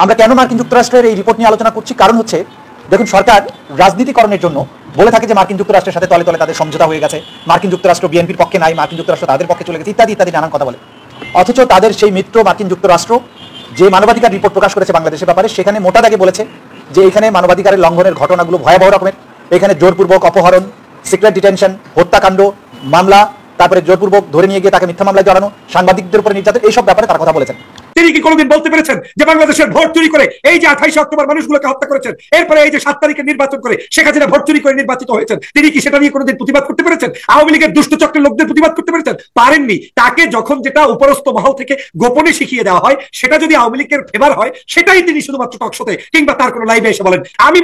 আমরা কেন মার্কিন যুক্তরাষ্ট্রের এই রিপোর্ট নিয়ে আলোচনা করছি কারণ হচ্ছে দেখুন সরকার রাজনীতিকরণের জন্য বলে থাকে যে মার্কিন যুক্তরাষ্ট্রের সাথে তলে তলে তাদের সমঝোতা হয়ে গেছে, মার্কিন যুক্তরাষ্ট্র বিএনপির পক্ষে নাই, মার্কিন যুক্তরাষ্ট্র তাদের পক্ষে চলে গেছে ইত্যাদি ইত্যাদি নানান কথা বলে। অথচ তাদের সেই মিত্র মার্কিন যুক্তরাষ্ট্র যে মানবাধিকার রিপোর্ট প্রকাশ করেছে বাংলাদেশের ব্যাপারে সেখানে মোটা দাগে বলেছে যে এখানে মানবাধিকারের লঙ্ঘনের ঘটনাগুলো ভয়াবহ রকমের। এখানে জোরপূর্বক অপহরণ, সিক্রেট ডিটেনশন, হত্যাকাণ্ড, মামলা, তারপরে জোরপূর্বক ধরে নিয়ে গিয়ে তাকে মিথ্যা মামলায় জড়ানো, সাংবাদিকদের উপরে নির্যাতন, এইসব ব্যাপারে তারা কথা বলেছেন। তিনি কি কোনোদিন বলতে পেরেছেন যে বাংলাদেশের ভোট চুরি করে এই যে 28 অক্টোবর মানুষগুলোকে হত্যা করেছেন, এরপরে এই যে 7 তারিখে নির্বাচন করে শেখ হাসিনা ভোট চুরি করে নির্বাচিত হয়েছেন, তিনি কি সেটা নিয়ে কোনোদিন প্রতিবাদ করতে পেরেছেন? আওয়ামী লীগের দুষ্ট চক্রের লোকদের প্রতিবাদ করতে পেরেছেন? পারেননি। তাকে যখন যেটা উপরস্থ মহল থেকে গোপনে শিখিয়ে দেওয়া হয় সেটা যদি আওয়ামী লীগের ফেভার হয় সেটাই তিনি শুধুমাত্র টকশোতে কিংবা তার কোনো লাইভে এসে বলেন। আমি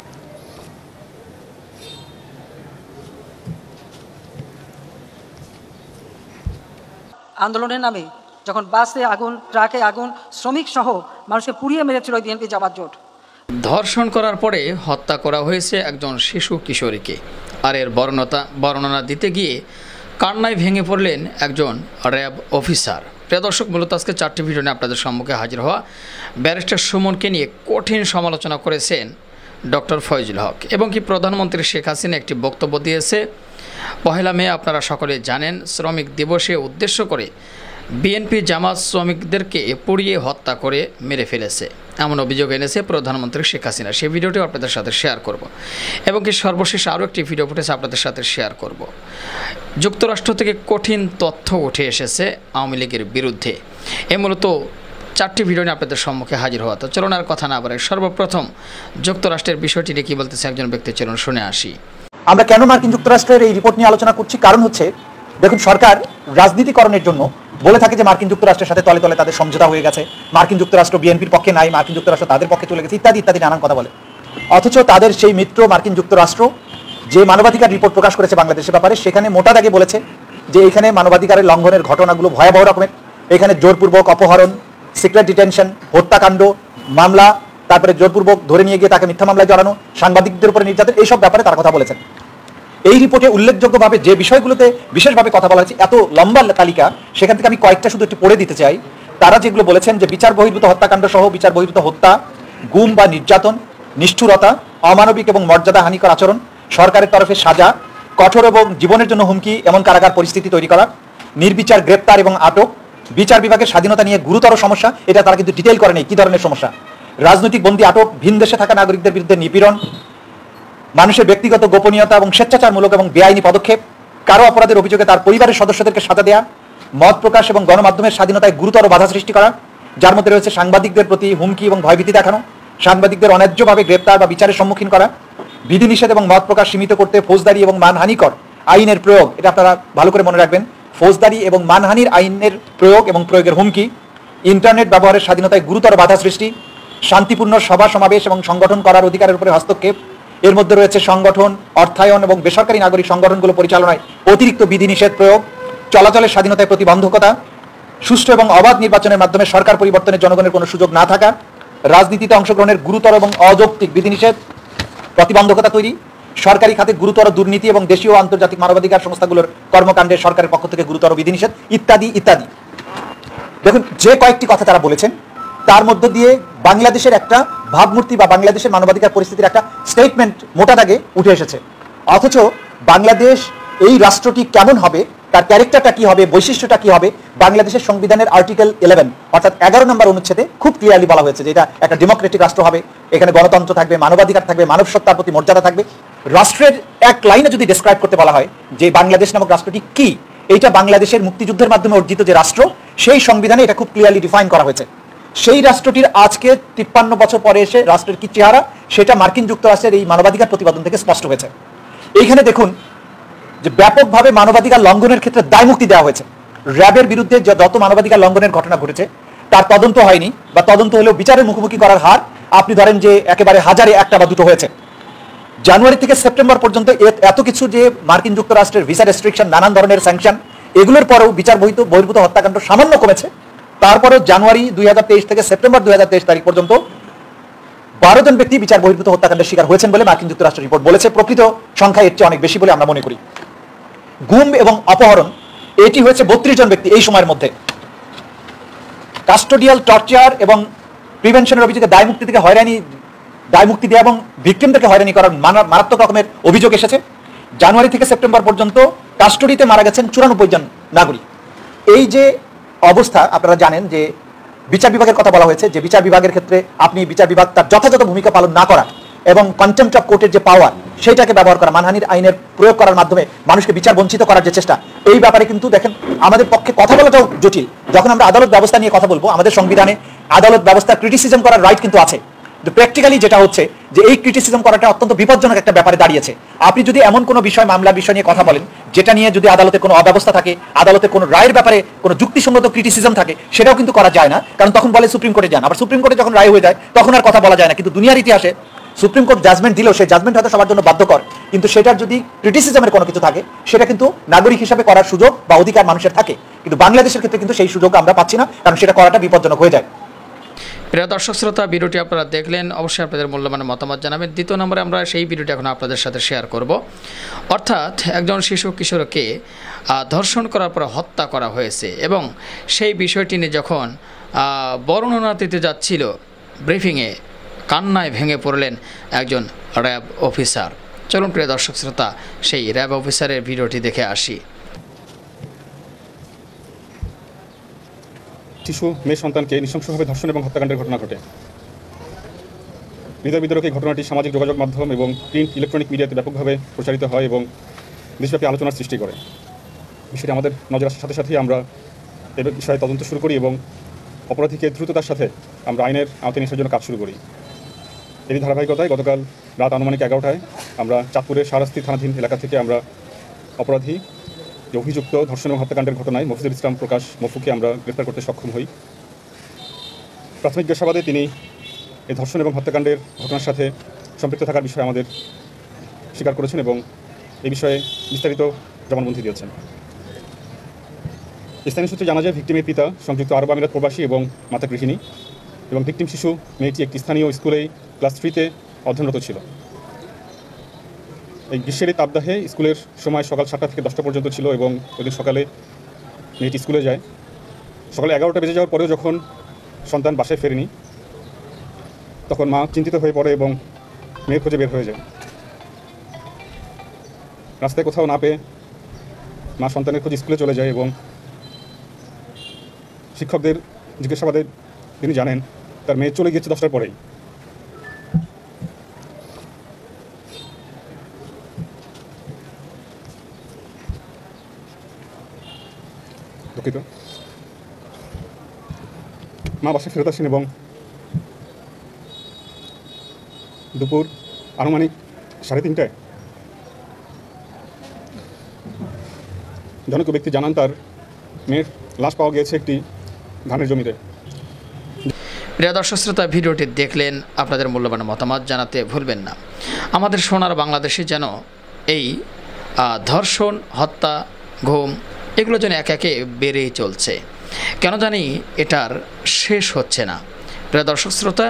আন্দোলনের নামে যখন বাসে আগুন, ট্রাকে আগুন, শ্রমিক সহ মানুষকে পুড়িয়ে মেরেছিল বিএনপি জামাত জোট। ধর্ষণ করার পরে হত্যা করা হয়েছে একজন শিশু কিশোরীকে। আর এর বর্ণনা দিতে গিয়ে কান্নায় ভেঙে পড়লেন একজন র্যাব অফিসার। প্রিয় দর্শক, মূলত আজকে 4টি ভিডিও নিয়ে আপনাদের সম্মুখে হাজির হওয়া। ব্যারিস্টার সুমনকে নিয়ে কঠিন সমালোচনা করেছেন ডক্টর ফয়জুল হক এবং কি প্রধানমন্ত্রী শেখ হাসিনা একটি বক্তব্য দিয়েছে। 1 মে আপনারা সকলে জানেন শ্রমিক দিবসে উদ্দেশ্য করে বিএনপি জামাত শ্রমিকদেরকে পুড়িয়ে হত্যা করে মেরে ফেলেছে এমন অভিযোগ এনেছে প্রধানমন্ত্রী শেখ হাসিনা। সেই ভিডিওটিও আপনাদের সাথে শেয়ার করব এবং কি সর্বশেষ আরও একটি ভিডিও ফুটেজ আপনাদের সাথে শেয়ার করব। যুক্তরাষ্ট্র থেকে কঠিন তথ্য উঠে এসেছে আওয়ামী লীগের বিরুদ্ধে। মূলত 4টি ভিডিও নিয়ে আপনাদের সম্মুখে হাজির হওয়া। তো চলুন আর কথা না বাড়াই, সর্বপ্রথম যুক্তরাষ্ট্রের বিষয়টি নিয়ে কী বলতেছে একজন ব্যক্তি, চলুন শুনে আসি। আমরা কেন মার্কিন যুক্তরাষ্ট্রের এই রিপোর্ট নিয়ে আলোচনা করছি কারণ হচ্ছে দেখুন সরকার রাজনীতিকরণের জন্য বলে থাকে যে মার্কিন যুক্তরাষ্ট্রের সাথে তলে তলে তাদের সমঝোতা হয়ে গেছে, মার্কিন যুক্তরাষ্ট্র বিএনপির পক্ষে নাই, মার্কিন যুক্তরাষ্ট্র তাদের পক্ষে চলে গেছে ইত্যাদি ইত্যাদি নানান কথা বলে। অথচ তাদের সেই মিত্র মার্কিন যুক্তরাষ্ট্র যে মানবাধিকার রিপোর্ট প্রকাশ করেছে বাংলাদেশের ব্যাপারে সেখানে মোটা দাগে বলেছে যে এখানে মানবাধিকারের লঙ্ঘনের ঘটনাগুলো ভয়াবহ রকমের। এখানে জোরপূর্বক অপহরণ, সিক্রেট ডিটেনশন, হত্যাকাণ্ড, মামলা, তারপরে জোরপূর্বক ধরে নিয়ে গিয়ে তাকে মিথ্যা মামলায় জড়ানো, সাংবাদিকদের উপরে নির্যাতন, এইসব ব্যাপারে তারা কথা বলেছেন। এই রিপোর্টে উল্লেখযোগ্যভাবে যে বিষয়গুলোতে বিশেষভাবে কথা বলা হয়েছে, এত লম্বা তালিকা, সেখান থেকে আমি কয়েকটা শুধু একটু পড়ে দিতে চাই। তারা যেগুলো বলেছেন যে বিচার বহির্ভূত হত্যাকাণ্ড সহ বিচার বহির্ভূত হত্যা, গুম বা নির্যাতন, নিষ্ঠুরতা, অমানবিক এবং মর্যাদা হানিকর আচরণ, সরকারের তরফে সাজা, কঠোর এবং জীবনের জন্য হুমকি এমন কারাগার পরিস্থিতি তৈরি করা, নির্বিচার গ্রেপ্তার এবং আটক, বিচার বিভাগের স্বাধীনতা নিয়ে গুরুতর সমস্যা, এটা তারা কিন্তু ডিটেইল করে নেই কি ধরনের সমস্যা, রাজনৈতিক বন্দী আটক, ভিন দেশে থাকা নাগরিকদের বিরুদ্ধে নিপীড়ন, মানুষের ব্যক্তিগত গোপনীয়তা এবং স্বেচ্ছাচারমূলক এবং বেআইনি পদক্ষেপ, কারো অপরাধের অভিযোগে তার পরিবারের সদস্যদেরকে সাজা দেয়া, মত প্রকাশ এবং গণমাধ্যমের স্বাধীনতায় গুরুতর বাধা সৃষ্টি করা, যার মধ্যে রয়েছে সাংবাদিকদের প্রতি হুমকি এবং ভয়ভীতি দেখানো, সাংবাদিকদের অন্যায্যভাবে গ্রেপ্তার বা বিচারের সম্মুখীন করা, বিধিনিষেধ এবং মত প্রকাশ সীমিত করতে ফৌজদারি এবং মানহানিকর আইনের প্রয়োগ, এটা আপনারা ভালো করে মনে রাখবেন, ফৌজদারি এবং মানহানির আইনের প্রয়োগ এবং প্রয়োগের হুমকি, ইন্টারনেট ব্যবহারের স্বাধীনতায় গুরুতর বাধা সৃষ্টি, শান্তিপূর্ণ সভা সমাবেশ এবং সংগঠন করার অধিকারের উপরে হস্তক্ষেপ, এর মধ্যে রয়েছে সংগঠন, অর্থায়ন এবং বেসরকারি নাগরিক সংগঠনগুলো পরিচালনায় অতিরিক্ত বিধিনিষেধ প্রয়োগ, চলাচলের স্বাধীনতায় প্রতিবন্ধকতা, সুষ্ঠু এবং অবাধ নির্বাচনের মাধ্যমে সরকার পরিবর্তনের জনগণের কোনো সুযোগ না থাকা, রাজনীতিতে অংশগ্রহণের গুরুতর এবং অযৌক্তিক বিধিনিষেধ, প্রতিবন্ধকতা তৈরি, সরকারি খাতে গুরুতর দুর্নীতি এবং দেশীয় ও আন্তর্জাতিক মানবাধিকার সংস্থাগুলোর কর্মকাণ্ডে সরকারের পক্ষ থেকে গুরুতর বিধিনিষেধ ইত্যাদি ইত্যাদি। দেখুন যে কয়েকটি কথা তারা বলেছেন তার মধ্য দিয়ে বাংলাদেশের একটা ভাবমূর্তি বা বাংলাদেশের মানবাধিকার পরিস্থিতির একটা স্টেটমেন্ট মোটা দাগে উঠে এসেছে। অথচ বাংলাদেশ এই রাষ্ট্রটি কেমন হবে, তার ক্যারেক্টারটা কি হবে, বৈশিষ্ট্যটা কি হবে, বাংলাদেশের সংবিধানের আর্টিকেল 11 অর্থাৎ 11 নম্বর অনুচ্ছেদে খুব ক্লিয়ারলি বলা হয়েছে যে এটা একটা ডেমোক্রেটিক রাষ্ট্র হবে, এখানে গণতন্ত্র থাকবে, মানবাধিকার থাকবে, মানব সত্তার প্রতি মর্যাদা থাকবে। রাষ্ট্রের এক লাইনে যদি ডেসক্রাইব করতে বলা হয় যে বাংলাদেশ নামক রাষ্ট্রটি কি, এইটা বাংলাদেশের মুক্তিযুদ্ধের মাধ্যমে অর্জিত যে রাষ্ট্র, সেই সংবিধানে এটা খুব ক্লিয়ারলি ডিফাইন করা হয়েছে। সেই রাষ্ট্রটির আজকে 53 বছর পরে এসে রাষ্ট্রের কি চেহারা, সেটা মার্কিন যুক্তরাষ্ট্রের এই মানবাধিকার প্রতিবেদন থেকে স্পষ্ট হয়েছে। এইখানে দেখুন যে ব্যাপকভাবে মানবাধিকার লঙ্ঘনের ক্ষেত্রে দায়মুক্তি দেওয়া হয়েছে। র্যাবের বিরুদ্ধে যত মানবাধিকার লঙ্ঘনের ঘটনা ঘটেছে তার তদন্ত হয়নি, বা তদন্ত হলেও বিচারের মুখোমুখি করার হার আপনি ধরেন যে একেবারে 1000-এ 1টা বা 2টো হয়েছে। জানুয়ারি থেকে সেপ্টেম্বর পর্যন্ত এত কিছু যে মার্কিন যুক্তরাষ্ট্রের ভিসা রেস্ট্রিকশন, নানান ধরনের স্যাংশন, এগুলোর পরেও বিচার বহির্ভূত হত্যাকাণ্ড সামান্য কমেছে। তারপরেও জানুয়ারি 2023 থেকে সেপ্টেম্বর 2023 তারিখ পর্যন্ত 12 জন ব্যক্তি বিচার বহির্ভূত হত্যাকাণ্ডের শিকার হয়েছেন বলে মার্কিন যুক্তরাষ্ট্র রিপোর্ট বলেছে। প্রকৃত সংখ্যা এর চেয়ে অনেক বেশি বলে আমরা মনে করি। গুম এবং অপহরণ এটি হয়েছে 32 জন ব্যক্তি এই সময়ের মধ্যে। কাস্টোডিয়াল টর্চার এবং প্রিভেনশনের অভিযোগে দায় মুক্তি থেকে দায় মুক্তি দেওয়া এবং ভিকটিমদেরকে হয়রানি করার মারাত্মক রকমের অভিযোগ এসেছে। জানুয়ারি থেকে সেপ্টেম্বর পর্যন্ত কাস্টডিতে মারা গেছেন 94 জন নাগরিক। এই যে অবস্থা, আপনারা জানেন যে বিচার বিভাগের কথা বলা হয়েছে, যে বিচার বিভাগের ক্ষেত্রে আপনি বিচার বিভাগ তার যথাযথ ভূমিকা পালন না করা এবং কন্টেম্পট অফ কোর্টের যে পাওয়ার সেইটাকে ব্যবহার করা, মানহানির আইনের প্রয়োগ করার মাধ্যমে মানুষকে বিচার বঞ্চিত করার যে চেষ্টা, এই ব্যাপারে কিন্তু দেখেন আমাদের পক্ষে কথা বলাটাও জটিল। যখন আমরা আদালত ব্যবস্থা নিয়ে কথা বলবো, আমাদের সংবিধানে আদালত ব্যবস্থা ক্রিটিসিজম করার রাইট কিন্তু আছে। প্র্যাকটিক্যালি যেটা হচ্ছে যে এই ক্রিটিসিজম করাটা অত্যন্ত বিপজ্জনক একটা ব্যাপারে দাঁড়িয়েছে। আপনি যদি এমন কোনো মামলার বিষয় নিয়ে কথা বলেন যেটা নিয়ে যদি আদালতে কোনো অব্যবস্থা থাকে, আদালতে কোনো রায়ের ব্যাপারে কোনো যুক্তিসঙ্গত ক্রিটিসিজম থাকে, সেটাও কিন্তু করা যায় না, কারণ তখন বলে সুপ্রিম কোর্টে যান। আবার সুপ্রিম কোর্টে যখন রায় হয়ে যায় তখন আর কথা বলা যায় না। কিন্তু দুনিয়ার ইতিহাসে সুপ্রিম কোর্ট জাজমেন্ট দিলেও সেই জাজমেন্ট হয়তো সবার জন্য বাধ্যকর, কিন্তু সেটার যদি ক্রিটিসিজমের কোনো কিছু থাকে সেটা কিন্তু নাগরিক হিসাবে করার সুযোগ বা অধিকার মানুষের থাকে। কিন্তু বাংলাদেশের ক্ষেত্রে কিন্তু সেই সুযোগ আমরা পাচ্ছি না, কারণ সেটা করাটা বিপজ্জনক হয়ে যায়। প্রিয় দর্শক শ্রোতা, ভিডিওটি আপনারা দেখলেন, অবশ্যই আপনাদের মূল্যবান মতামত জানাবেন। দ্বিতীয় নম্বরে আমরা সেই ভিডিওটি এখন আপনাদের সাথে শেয়ার করব। অর্থাৎ একজন শিশু কিশোরকে ধর্ষণ করার পর হত্যা করা হয়েছে এবং সেই বিষয়টি নিয়ে যখন বর্ণনা দিতে যাচ্ছিল ব্রিফিংয়ে, কান্নায় ভেঙে পড়লেন একজন র্যাব অফিসার। চলুন প্রিয় দর্শক শ্রোতা, সেই র্যাব অফিসারের ভিডিওটি দেখে আসি। শিশু মেয়ে সন্তানকে নৃশংসভাবে ধর্ষণ এবং হত্যাকাণ্ডের ঘটনা ঘটে। হৃদয় বিদারক এই ঘটনাটি সামাজিক যোগাযোগ মাধ্যম এবং প্রিন্ট ইলেকট্রনিক মিডিয়াতে ব্যাপকভাবে প্রচারিত হয় এবং দেশব্যাপী আলোচনার সৃষ্টি করে। বিষয়টি আমাদের নজর আসার সাথে সাথেই আমরা এ বিষয়ে তদন্ত শুরু করি এবং অপরাধীকে দ্রুততার সাথে আমরা আইনের আওতায় নিয়ে আসার জন্য কাজ শুরু করি। এরই ধারাবাহিকতায় গতকাল রাত আনুমানিক 11টায় আমরা চাঁদপুরের শাহরাস্তি থানাধীন এলাকা থেকে আমরা অপরাধী যে অভিযুক্ত ধর্ষণ এবং হত্যাকাণ্ডের ঘটনায় মফিজুল ইসলাম প্রকাশ মফুকে আমরা গ্রেফতার করতে সক্ষম হই। প্রাথমিক জিজ্ঞাসাবাদে তিনি এই ধর্ষণ এবং হত্যাকাণ্ডের ঘটনার সাথে সম্পৃক্ত থাকার বিষয়ে আমাদের স্বীকার করেছেন এবং এই বিষয়ে বিস্তারিত জবানবন্দি দিয়েছেন। স্থানীয় সূত্রে জানা যায় ভিকটিমের পিতা সংযুক্ত আরব আমিরাত প্রবাসী এবং মাতা গৃহিণী এবং ভিকটিম শিশু মেয়েটি একটি স্থানীয় স্কুলেই ক্লাস 3-তে অধ্যয়নরত ছিল। এই গ্রীষ্মের তাপদাহে স্কুলের সময় সকাল 7টা থেকে 10টা পর্যন্ত ছিল এবং ওইদিন সকালে মেয়েটি স্কুলে যায়। সকালে 11টা বেজে যাওয়ার পরেও যখন সন্তান বাসায় ফেরেনি তখন মা চিন্তিত হয়ে পড়ে এবং মেয়ের খোঁজে বের হয়ে যায়। রাস্তায় কোথাও না পেয়ে মা সন্তানের খোঁজে স্কুলে চলে যায় এবং শিক্ষকদের জিজ্ঞাসাবাদে তিনি জানেন তার মেয়ে চলে গিয়েছে 10টার পরেই। দুঃখিত। মা বাসায় ফেরত আসেন এবং দুপুর আনুমানিক 3:30টায় জনৈক ব্যক্তি জানান তার মেয়ের লাশ পাওয়া গিয়েছে একটি ধানের জমিতে। প্রিয় দর্শক শ্রোতা, ভিডিওটি দেখলেন, আপনাদের মূল্যবান মতামত জানাতে ভুলবেন না। আমাদের সোনার বাংলাদেশে যেন এই ধর্ষণ, হত্যা, ঘুম এগুলো যেন একে একে বেড়েই চলছে, কেন জানি এটার শেষ হচ্ছে না। প্রিয় দর্শক শ্রোতা,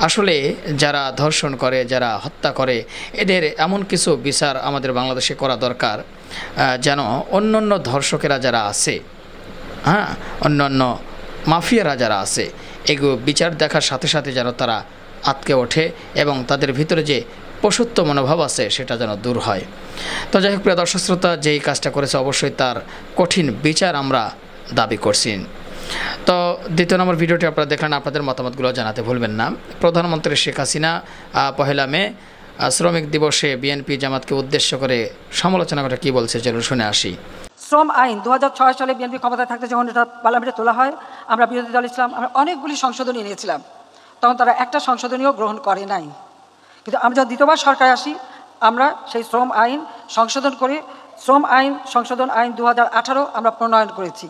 আসলে যারা ধর্ষণ করে, যারা হত্যা করে, এদের এমন কিছু বিচার আমাদের বাংলাদেশে করা দরকার যেন অন্যান্য ধর্ষকেরা যারা আছে, অন্যান্য মাফিয়ারা যারা আছে, এগুলো বিচার দেখার সাথে সাথে যেন তারা আটকে ওঠে এবং তাদের ভিতরে যে পশুত্ব মনোভাব আছে সেটা যেন দূর হয়। তো যাই হোক প্রিয় দর্শক শ্রোতা, যেই কাজটা করেছে অবশ্যই তার কঠিন বিচার আমরা দাবি করছি। তো দ্বিতীয় নম্বর ভিডিওটি আপনারা দেখলেন, আপনাদের মতামতগুলো জানাতে ভুলবেন না। প্রধানমন্ত্রী শেখ হাসিনা 1 মে শ্রমিক দিবসে বিএনপি জামাতকে উদ্দেশ্য করে সমালোচনা করে কি বলছে চলুন শুনে আসি। শ্রম আইন 2006 সালে বিএনপি ক্ষমতায় থাকতে যখন এটা পার্লামেন্টে তোলা হয়, আমরা বিরোধী দল ইসলাম আমরা অনেকগুলি সংশোধনী নিয়েছিলাম, তখন তারা একটা সংশোধনীও গ্রহণ করে নাই। কিন্তু আমরা যখন দ্বিতীয়বার সরকারে আসি, আমরা সেই শ্রম আইন সংশোধন করে শ্রম আইন সংশোধন আইন 2018 আমরা প্রণয়ন করেছি।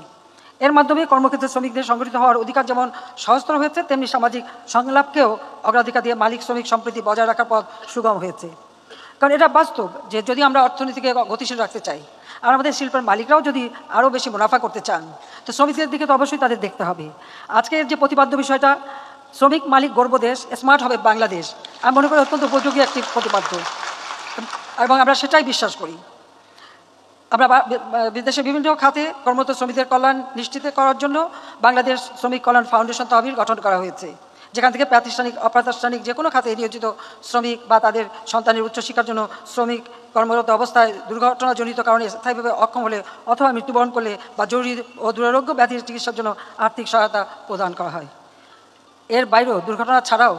এর মাধ্যমে কর্মক্ষেত্রে শ্রমিকদের সংগঠিত হওয়ার অধিকার যেমন সহজতর হয়েছে, তেমনি সামাজিক সংলাপকেও অগ্রাধিকার দিয়ে মালিক শ্রমিক সম্প্রীতি বজায় রাখার পথ সুগম হয়েছে। কারণ এটা বাস্তব যে যদি আমরা অর্থনীতিকে গতিশীল রাখতে চাই আর আমাদের শিল্পের মালিকরাও যদি আরও বেশি মুনাফা করতে চান, তো শ্রমিকদের দিকে তো অবশ্যই তাদের দেখতে হবে। আজকের যে প্রতিপাদ্য বিষয়টা, শ্রমিক মালিক গর্ব দেশ, স্মার্ট হবে বাংলাদেশ, আমি মনে করি অত্যন্ত উপযোগী একটি প্রতিপাদ্য এবং আমরা সেটাই বিশ্বাস করি। আমরা বিদেশে বিভিন্ন খাতে কর্মরত শ্রমিকদের কল্যাণ নিশ্চিত করার জন্য বাংলাদেশ শ্রমিক কল্যাণ ফাউন্ডেশন তহবিল গঠন করা হয়েছে, যেখান থেকে প্রাতিষ্ঠানিক অপ্রাতিষ্ঠানিক যে কোনো খাতে নিয়োজিত শ্রমিক বা তাদের সন্তানের উচ্চশিক্ষার জন্য শ্রমিক কর্মরত অবস্থায় দুর্ঘটনাজনিত কারণে স্থায়ীভাবে অক্ষম হলে অথবা মৃত্যুবরণ করলে বা জরুরি ও দুরারোগ্য ব্যাধির চিকিৎসার জন্য আর্থিক সহায়তা প্রদান করা হয়। এর বাইরেও দুর্ঘটনা ছাড়াও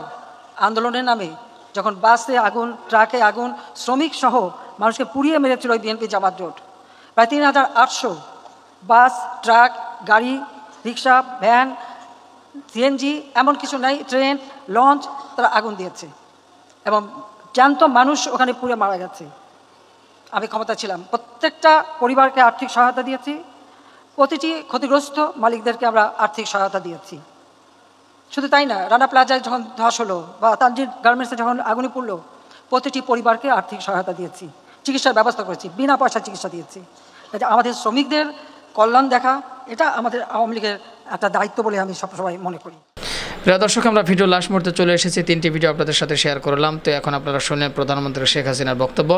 আন্দোলনের নামে যখন বাসে আগুন, ট্রাকে আগুন, শ্রমিক সহ মানুষকে পুড়িয়ে মেরেছিল ওই বিএনপি জামাত জোট, প্রায় 3800 বাস, ট্রাক, গাড়ি, রিক্সা, ভ্যান, সিএনজি, এমন কিছু নাই, ট্রেন, লঞ্চ, তারা আগুন দিয়েছে এবং জ্যান্ত মানুষ ওখানে পুড়ে মারা গেছে। আমি ক্ষমতা ছিলাম, প্রত্যেকটা পরিবারকে আর্থিক সহায়তা দিয়েছি, প্রতিটি ক্ষতিগ্রস্ত মালিকদেরকে আমরা আর্থিক সহায়তা দিয়েছি। শুধু তাই না, রানা প্লাজায় যখন ধস হলো বা তানজির গার্মেন্টসে যখন আগুনে পড়লো, প্রতিটি পরিবারকে আর্থিক সহায়তা দিয়েছি, চিকিৎসার ব্যবস্থা করেছি, বিনা পয়সা চিকিৎসা দিয়েছি। আমাদের শ্রমিকদের কল্যাণ দেখা এটা আমাদের আওয়ামী লীগের একটা দায়িত্ব বলে আমি সবসময় মনে করি। প্রিয় দর্শক, আমরা ভিডিও লাস্ট মুহূর্তে চলে এসেছি, 3টি ভিডিও আপনাদের সাথে শেয়ার করলাম। তো এখন আপনারা শুনলেন প্রধানমন্ত্রী শেখ হাসিনার বক্তব্য।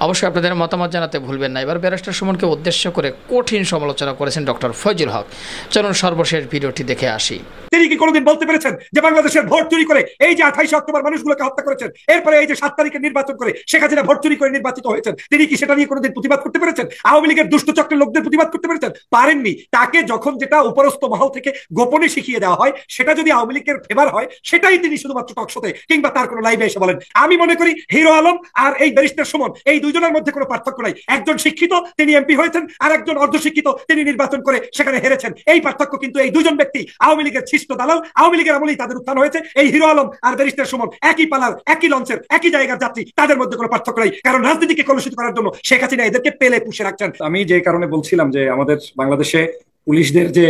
অবশ্যই আপনাদের মতামত জানাতে ভুলবেন না। এবার ব্যারিস্টার সুমনকে উদ্দেশ্য করে কঠিন সমালোচনা করেছেন ডক্টর ফয়জুল হক। চলুন সর্বশেষ ভিডিওটি দেখে আসি। তিনি কি কোনোদিন বলতে পেরেছেন যে বাংলাদেশের ভোট চুরি করে এই যে 28 অক্টোবর মানুষগুলোকে হত্যা করেছেন, এরপরে এই যে 7 তারিখে নির্বাচন করে শেখ হাসিনা ভোট চুরি করে নির্বাচিত হয়েছেন, তিনি কি সেটা নিয়ে কোনোদিন প্রতিবাদ করতে পেরেছেন? আওয়ামী লীগের দুষ্ট চক্রের লোকদের প্রতিবাদ করতে পেরেছেন? পারেননি। তাকে যখন যেটা উপরস্থ মহল থেকে গোপনে শিখিয়ে দেওয়া হয়, সেটা যদি আওয়ামী লীগের ফেভার হয়, সেটাই তিনি শুধুমাত্র টকশোতে কিংবা তার কোনো লাইভে এসে বলেন। আমি মনে করি হিরো আলম আর এই ব্যারিস্টার সুমন, এই দুইজনের মধ্যে কোনো পার্থক্য নাই। একজন শিক্ষিত, তিনি এমপি হয়েছেন, আর একজন অর্ধশিক্ষিত, তিনি নির্বাচন করে সেখানে হেরেছেন। এই পার্থক্য কিন্তু এই দুজন ব্যক্তি আওয়ামী লীগের ছিষ্ট দালাল। আওয়ামী লীগের আমলেই তাদের উত্থান হয়েছে। এই হিরো আলম আর ব্যারিস্টার সুমন একই পালার, একই লঞ্চের, একই জায়গার যাত্রী, তাদের মধ্যে কোনো পার্থক্য নাই। কারণ রাজনীতিকে কলুষিত করার জন্য শেখ হাসিনা এদেরকে পেলে পুষে রাখছেন। আমি যে কারণে বলছিলাম যে আমাদের বাংলাদেশে পুলিশদের যে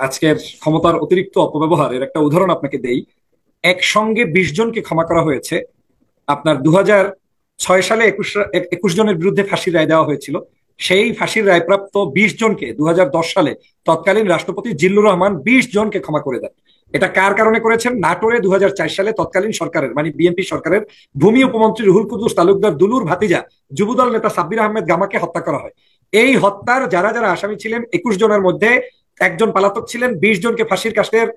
আজকের ক্ষমতার অতিরিক্ত অপব্যবহার, এর একটা উদাহরণ আপনাকে দেই। একসঙ্গে 20 জনকে ক্ষমা করা হয়েছে। আপনার 2006 সালে 21 জনের বিরুদ্ধে ফাঁসির রায় দেওয়া হয়েছিল। সেই ফাঁসির রায়প্রাপ্ত 20 জনকে 2010 সালে তৎকালীন রাষ্ট্রপতি জিল্লুর রহমান 20 জনকে ক্ষমা করে দেন। এটা কার কারণে করেছেন? নাটোরে 2004 সালে তৎকালীন সরকারের, মানে বিএনপি সরকারের ভূমি উপমন্ত্রী রুহুল কুদ্দুস তালুকদার দুলুর ভাতিজা যুবদল নেতা সাব্বির আহমেদ গামাকে হত্যা করা হয়। এই হত্যার যারা যারা আসামি ছিলেন 21 জনের মধ্যে একজন পলাতক ছিলেন। 20 জনকে ফাঁসির কাষ্ঠের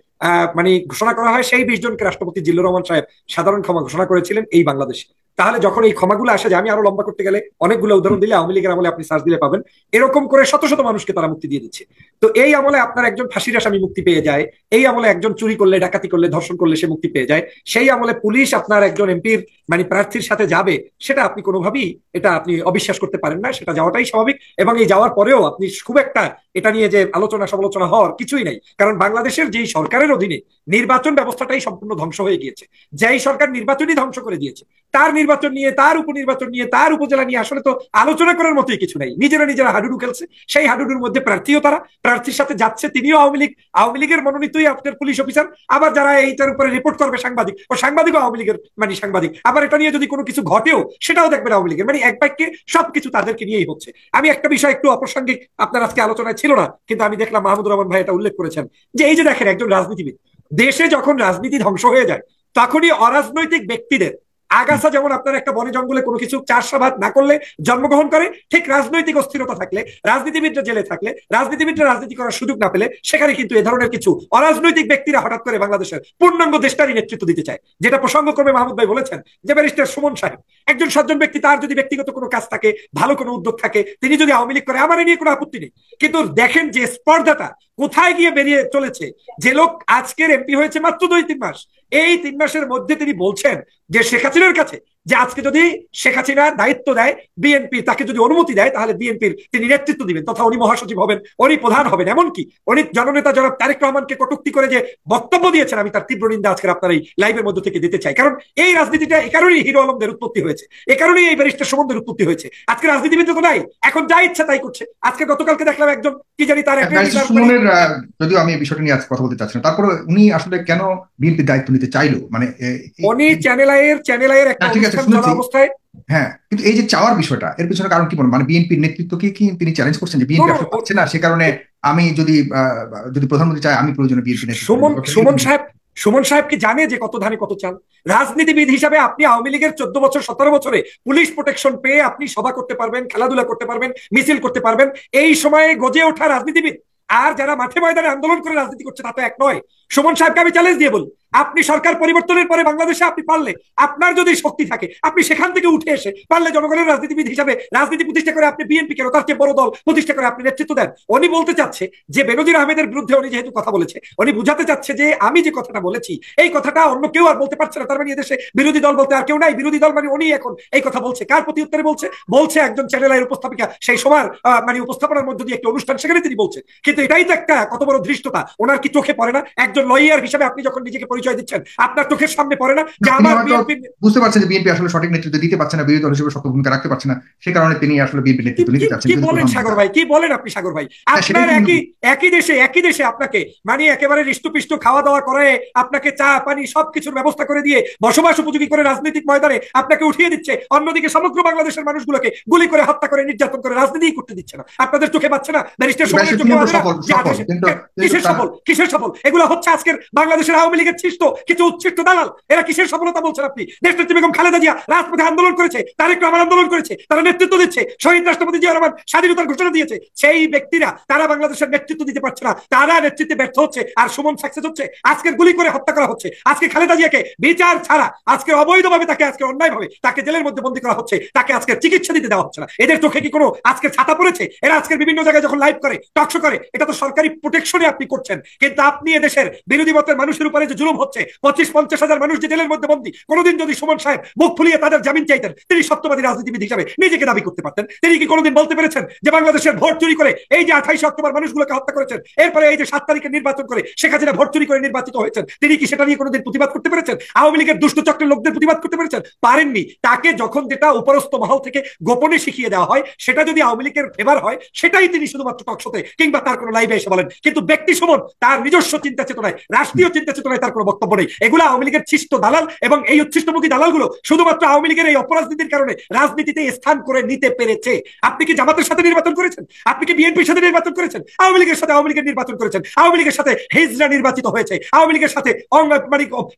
মানে ঘোষণা করা হয়। সেই 20 জনকে রাষ্ট্রপতি জিল্লুর রহমান সাহেব সাধারণ ক্ষমা ঘোষণা করেছিলেন এই বাংলাদেশে। তাহলে যখন এই ক্ষমাগুলো আসে, যে আমি আরো লম্বা করতে গেলে অনেকগুলো উদাহরণ দিলে আওয়ামী লীগের আমলে আপনি সার্চ দিলে পাবেন, এরকম করে শত শত মানুষকে তারা মুক্তি দিয়ে দিচ্ছে। তো এই আমলে আপনার একজন ফাঁসির আসামি মুক্তি পেয়ে যায়, এই আমলে একজন চুরি করলে, ডাকাতি করলে, ধর্ষণ করলে সে মুক্তি পেয়ে যায়। সেই আমলে পুলিশ আপনার একজন এমপির মানে প্রার্থীর সাথে যাবে, সেটা আপনি কোনোভাবেই এটা আপনি অবিশ্বাস করতে পারেন না। সেটা যাওয়াটাই স্বাভাবিক। এবং এই যাওয়ার পরেও আপনি খুব একটা এটা নিয়ে যে আলোচনা সমালোচনা হওয়ার কিছুই নাই। কারণ বাংলাদেশের যেই সরকারের অধীনে নির্বাচন ব্যবস্থাটাই সম্পূর্ণ ধ্বংস হয়ে গিয়েছে। যেই সরকার নির্বাচনই ধ্বংস করে দিয়েছে, তার নির্বাচন নিয়ে, তার উপনির্বাচন নিয়ে, তার উপজেলা নিয়ে আসলে তো আলোচনা করার মতোই কিছু নাই। নিজেরা নিজেরা হাডুডু খেলছে। সেই হাডুডুর মধ্যে প্রার্থীও তারা, প্রার্থীর সাথে যাচ্ছে তিনিও আওয়ামী লীগ, আওয়ামী লীগের মনোনীতই আপনার পুলিশ অফিসার। আবার যারা এইটার উপরে রিপোর্ট করবে সাংবাদিক, ও সাংবাদিকও আওয়ামী লীগের মানে সাংবাদিক। আবার এটা নিয়ে যদি কোনো কিছু ঘটেও সেটাও দেখবেন আওয়ামী লীগের। মানে এক বাক্যে সবকিছু তাদেরকে নিয়েই হচ্ছে। আমি একটা বিষয় একটু অপ্রাসঙ্গিক, আপনার আজকে আলোচনায় ছিল না, কিন্তু আমি দেখলাম মাহমুদুর রহমান ভাই এটা উল্লেখ করেছেন, যে এই যে দেখেন একজন রাজনীতিবিদ, দেশে যখন রাজনীতি ধ্বংস হয়ে যায়, তখনই অরাজনৈতিক ব্যক্তিদের আগাছা, যেমন আপনার একটা বনে জঙ্গলে কোনো কিছু চাষাবাদ না করলে জন্মগ্রহণ করে, ঠিক রাজনৈতিক অস্থিরতা থাকলে, রাজনীতিবিদরা জেলে থাকলে, রাজনীতিবিদরা রাজনীতি করার সুযোগ না পেলে, সেখানে কিন্তু এ ধরনের কিছু অরাজনৈতিক ব্যক্তিরা হঠাৎ করে বাংলাদেশের পূর্ণাঙ্গ দেশটারই নেতৃত্ব দিতে চায়। যেটা প্রসঙ্গক্রমে মাহমুদ ভাই বলেছেন যে ব্যারিস্টার সুমন সাহেব একজন সজ্জন ব্যক্তি, তার যদি ব্যক্তিগত কোনো কাজ থাকে, ভালো কোনো উদ্যোগ থাকে, তিনি যদি আওয়ামী লীগ করে, আমার এ নিয়ে কোনো আপত্তি নেই। কিন্তু দেখেন যে স্পর্ধাটা কোথায় গিয়ে বেরিয়ে চলেছে। যে লোক আজকের এমপি হয়েছে মাত্র 2-3 মাস, এই 3 মাসের মধ্যে তিনি বলছেন যে শেখ হাসিনার কাছে, যে আজকে যদি শেখ হাসিনা দায়িত্ব দেয় বিএনপি, তাকে যদি অনুমতি দেয়, তাহলে বিএনপির তিনি নেতৃত্ব দিবেন, তথা উনি মহাসচিব হবেন, উনি প্রধান হবেন। এমনকি উনি জননেতা জনাব তারেক রহমানকে কটূক্তি করে যে বক্তব্য দিয়েছেন, আমি তার তীব্র নিন্দা আজকের আপনার এই লাইভের মধ্যে থেকে দিতে চাই। কারণ এই রাজনীতিটা এ কারণেই হিরো আলমদের উৎপত্তি হয়েছে, এ কারণেই এই ব্যারিস্টার সুমনদের উৎপত্তি হয়েছে। আজকে রাজনীতিবিদ তো নাই, এখন যা ইচ্ছা তাই করছে। আজকে গতকালকে দেখলাম একজন কি জানি তার সুমনের, যদিও আমি এই বিষয়টা নিয়ে আজকে কথা বলতে চাচ্ছি না, তারপরে উনি আসলে কেন বিএনপির দায়িত্ব নিতে চাইলো, মানে উনি চ্যানেল আইয়ের একটা অবস্থায়, হ্যাঁ, কিন্তু এই যে চাওয়ার বিষয়টা, এর পিছনে কারণ কি? মানে বিএনপির নেতৃত্বকে কি তিনি চ্যালেঞ্জ করছেন যে বিএনপি আসলে পাচ্ছে না, সে কারণে আমি যদি প্রধানমন্ত্রী চাই, আমি প্রয়োজনে বিএনপি নেতৃত্ব। সুমন সাহেব কি জানে যে কত ধানে কত চাল? রাজনীতিবিদ হিসাবে আপনি আওয়ামী লীগের 14 বছর 17 বছরে পুলিশ প্রোটেকশন পেয়ে আপনি সভা করতে পারবেন, খেলাধুলা করতে পারবেন, মিছিল করতে পারবেন, এই সময়ে গজে ওঠা রাজনীতিবিদ আর যারা মাঠে ময়দানে আন্দোলন করে রাজনীতি করছে তা তো এক নয়। সুমন সাহেবকে আমি চ্যালেঞ্জ দিয়ে বলি, আপনি সরকার পরিবর্তনের পরে বাংলাদেশে আপনি পারলে, আপনার যদি শক্তি থাকে, আপনি সেখান থেকে উঠে এসে পারলে জনগণের রাজনীতিবিদ হিসাবে রাজনীতি প্রতিষ্ঠা করে আপনি বিএনপি কেন তার চেয়ে বড় দল প্রতিষ্ঠা করে আপনি নেতৃত্ব দেন। উনি বলতে চাচ্ছে যে বেনজির আহমেদের বিরুদ্ধে উনি যেহেতু কথা বলেছে, উনি বুঝাতে চাচ্ছে যে আমি যে কথাটা বলেছি এই কথাটা অন্য কেউ আর বলতে পারছে না, তার মানে এদেশে বিরোধী দল বলতে আর কেউ নাই, বিরোধী দল মানে উনি এখন এই কথা বলছে। কার প্রতি উত্তরে বলছে? বলছে একজন চ্যানেল আইয়ের উপস্থাপিকা, সেই সময় মানে উপস্থাপনার মধ্যে দিয়ে একটা অনুষ্ঠান, সেখানে তিনি বলছেন। কিন্তু এটাই তো একটা কত বড় ধৃষ্টতা, ওনার কি চোখে পড়ে না? একজন লয়ার হিসেবে আপনি যখন নিজেকে পরিচয় দিচ্ছেন, আপনার চোখের সামনে পড়ে না যে আমার বিএনপি বুঝতে পারছেন যে বিএনপি আসলে সঠিক নেতৃত্ব দিতে পারছে না, বিরোধী দল হিসেবে শক্ত ভূমিকা রাখতে পারছে না, সে কারণে তিনি আসলে বিএনপি নেতৃত্ব নিতে চাচ্ছেন। কি বলেন সাগর ভাই, কি বলেন আপনি সাগর ভাই? আপনার একই দেশে আপনাকে মানে একেবারে হৃষ্টপুষ্ট খাওয়া দাওয়া করে, আপনাকে চা পানি সবকিছুর ব্যবস্থা করে দিয়ে বসবাস উপযোগী করে রাজনৈতিক ময়দানে আপনাকে উঠিয়ে দিচ্ছে, অন্যদিকে সমগ্র বাংলাদেশের মানুষগুলোকে গুলি করে হত্যা করে নির্যাতন করে রাজনীতি করতে দিচ্ছে না। আপনাদের চোখে পাচ্ছে না? ব্যারিস্টার সুমনের চোখে পাচ্ছে না? কিসের সফল? এগুলো হচ্ছে আজকের বাংলাদেশের আওয়ামী লীগের সৃষ্ট কিছু উচ্ছিষ্ট দালাল। এরা কিসের সফলতা বলছেন আপনি? দেশনেত্রী বেগম খালেদা জিয়া রাজপথে আন্দোলন করেছে, তারেক রহমান আন্দোলন করেছে, তারা নেতৃত্ব দিচ্ছে, শহীদ রাষ্ট্রপতি জিয়া রহমান স্বাধীনতার ঘোষণা দিয়েছে, সেই ব্যক্তিরা তারা বাংলাদেশের নেতৃত্ব দিতে পারছে না, তারা নেতৃত্বে ব্যর্থ হচ্ছে, আর সুমন সাকসেস হচ্ছে। আজকে গুলি করে হত্যা করা হচ্ছে, আজকে খালেদা জিয়াকে বিচার ছাড়া আজকে অবৈধভাবে তাকে আজকে অন্যায়ভাবে তাকে জেলের মধ্যে বন্দী করা হচ্ছে, তাকে আজকে চিকিৎসা দিতে দেওয়া হচ্ছে না। এদের চোখে কি কোনো আজকে ছাতা পড়েছে? এরা আজকে বিভিন্ন জায়গায় যখন লাইভ করে, টকশো করে, এটা তো সরকারি প্রোটেকশনে আপনি করছেন, কিন্তু আপনি এদেশের বিরোধী মতের মানুষের উপরে যে জুলুম হচ্ছে, 25-50 হাজার মানুষ যে জেলের মধ্যে বন্দী, কোনোদিন যদি সুমন সাহেব মুখ ফুলিয়ে তাদের জামিন চাইতেন, তিনি সত্যবাদী রাজনীতিবিদ হিসাবে নিজেকে দাবি করতে পারতেন। তিনি কি কোনোদিন বলতে পেরেছেন যে বাংলাদেশের ভোট চুরি করে এই যে 28 অক্টোবর মানুষগুলোকে হত্যা করেছেন, এরপরে এই যে 7 তারিখে নির্বাচন করে শেখ হাসিনা ভোট চুরি করে নির্বাচিত হয়েছেন, তিনি কি সেটা নিয়ে কোনোদিন প্রতিবাদ করতে পেরেছেন? আওয়ামী লীগের দুষ্ট চক্রের লোকদের প্রতিবাদ করতে পেরেছেন? পারেননি। তাকে যখন যেটা উপরস্থ মহল থেকে গোপনে শিখিয়ে দেওয়া হয়, সেটা যদি আওয়ামী লীগের এবার হয়, সেটাই তিনি শুধুমাত্র টকশোতে কিংবা তার কোনো লাইভে এসে বলেন। কিন্তু ব্যক্তি সুমন তার নিজস্ব চিন্তা চেতনায়, রাষ্ট্রীয় চিন্তা চেতনায় তার কোনো বক্তব্য নেই। এগুলো আওয়ামী লীগের ছিষ্ট দালাল, এবং এই উচ্ছিষ্টমুখী দালালগুলো শুধুমাত্র আওয়ামী লীগের এই অপরাজনীতির কারণে রাজনীতিতে স্থান করে নিতে পেরেছে। আপনি কি জামাতের সাথে নির্বাচন করেছেন? আপনি কি বিএনপির সাথে নির্বাচন করেছেন? আওয়ামী লীগের সাথে আওয়ামী লীগের নির্বাচন করেছেন। আওয়ামী লীগের সাথে হিজড়া নির্বাচিত হয়েছে, আওয়ামী লীগের সাথে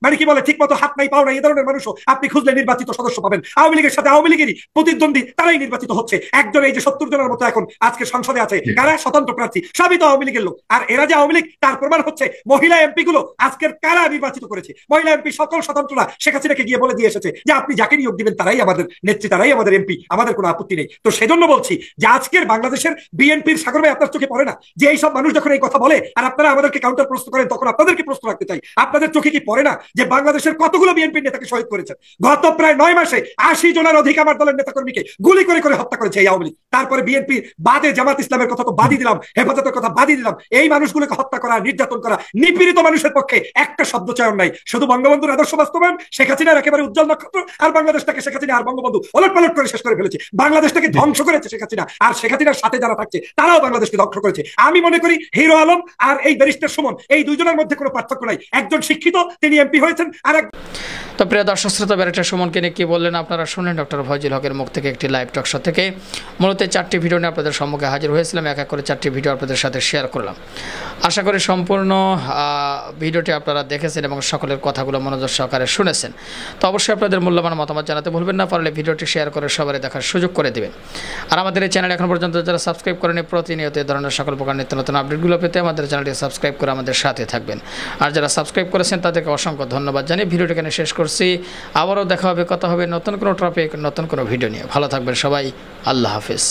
মানে কি বলে ঠিক মতো হাত নাই পাও নাই এই ধরনের মানুষও আপনি খুঁজলে নির্বাচিত সদস্য পাবেন। আওয়ামী লীগের সাথে আওয়ামী লীগেরই প্রতিদ্বন্দ্বী তারাই নির্বাচিত হচ্ছে। একজন এই যে 70 জনের মতো এখন আজকে সংসদে আছে, কারা স্বতন্ত্র প্রার্থী, সবই তো আওয়ামী লীগের লোক। আর এরা যে আওয়ামী লীগ তার প্রমাণ হচ্ছে মহিলা এমপি গুলো আজকের কারা নির্বাচিত করেছে। মহিলা এমপি সকল স্বতন্ত্ররা শেখ হাসিনাকে গিয়ে বলে দিয়ে এসেছে যে আপনি যাকে নিয়োগ দিবেন তারাই আমাদের নেত্রী, তারাই আমাদের এমপি, আমাদের কোনো আপত্তি নেই। তো সেজন্য বলছি যে আজকের বাংলাদেশের বিএনপির সাগর ভাই আপনার চোখে পড়ে না যে এই সব মানুষ যখন এই কথা বলে আর আপনারা আমাদেরকে কাউন্টার প্রশ্ন করেন, তখন আপনাদেরকে প্রশ্ন রাখতে চাই, আপনাদের চোখে কি পড়ে না যে বাংলাদেশের কতগুলো বিএনপি নেতাকে শহীদ করেছেন? গত প্রায় 9 মাসে 80 জনের অধিক আমার দলের নেতাকর্মীকে গুলি করে করে হত্যা করেছে এই আওয়ামী লীগ। তারপরে বিএনপির বাদে জামাত ইসলামের কথা তো বাদই দিলাম, হেফাজতের কথা বাদই দিলাম, এই মানুষগুলোকে হত্যা করা, নির্যাতন করা, নিপীড়িত মানুষের পক্ষে একটা শব্দ চয়ন নাই। শুধু বঙ্গবন্ধুর আদর্শ বাস্তবায়ন, শেখ হাসিনার একেবারে উজ্জ্বল নক্ষত্র, আর বাংলাদেশটাকে শেখ হাসিনা আর বঙ্গবন্ধু ওলট পালট করে শেষ করে ফেলেছে। বাংলাদেশটাকে ধ্বংস করেছে শেখ হাসিনা, আর শেখ হাসিনার সাথে যারা থাকছে তারাও বাংলাদেশকে ধ্বংস করেছে। আমি মনে করি হিরো আলম আর এই ব্যারিস্টার সুমন এই দুইজনের মধ্যে কোনো পার্থক্য নাই। একজন শিক্ষিত, তিনি এমপি হয়েছেন, আর তো প্রিয় দর্শক শ্রোতা, ব্যারিস্টার সুমনকে নিয়ে কি বললেন আপনারা শুনলেন ডক্টর ফয়জুল হকের মুখ থেকে একটি লাইভ টক শো থেকে। মূলত 4টি ভিডিও নিয়ে আপনাদের সম্মুখে হাজির হয়েছিলাম, এক এক করে 4টি ভিডিও আপনাদের সাথে শেয়ার করলাম। আশা করি সম্পূর্ণ ভিডিওটি আপনারা দেখেছেন এবং সকলের কথাগুলো মনোযোগ সহকারে শুনেছেন। তো অবশ্যই আপনাদের মূল্যবান মতামত জানাতে ভুলবেন না, পারলে ভিডিওটি শেয়ার করে সবাই দেখার সুযোগ করে দেবেন। আর আমাদের এই চ্যানেল এখন পর্যন্ত যারা সাবস্ক্রাইব করেনি, প্রতিনিয়ত এই ধরনের সকল প্রকার নিত্য নতুন আপডেটগুলো পেতে আমাদের চ্যানেলটি সাবস্ক্রাইব করে আমাদের সাথে থাকবেন। আর যারা সাবস্ক্রাইব করেছেন তাদেরকে অসংখ্য ধন্যবাদ জানিয়ে ভিডিওটি এখানে শেষ করছি। আবারও দেখা হবে, কথা হবে নতুন কোনো টপিক, নতুন কোনো ভিডিও নিয়ে। ভালো থাকবেন সবাই, আল্লাহ হাফেজ।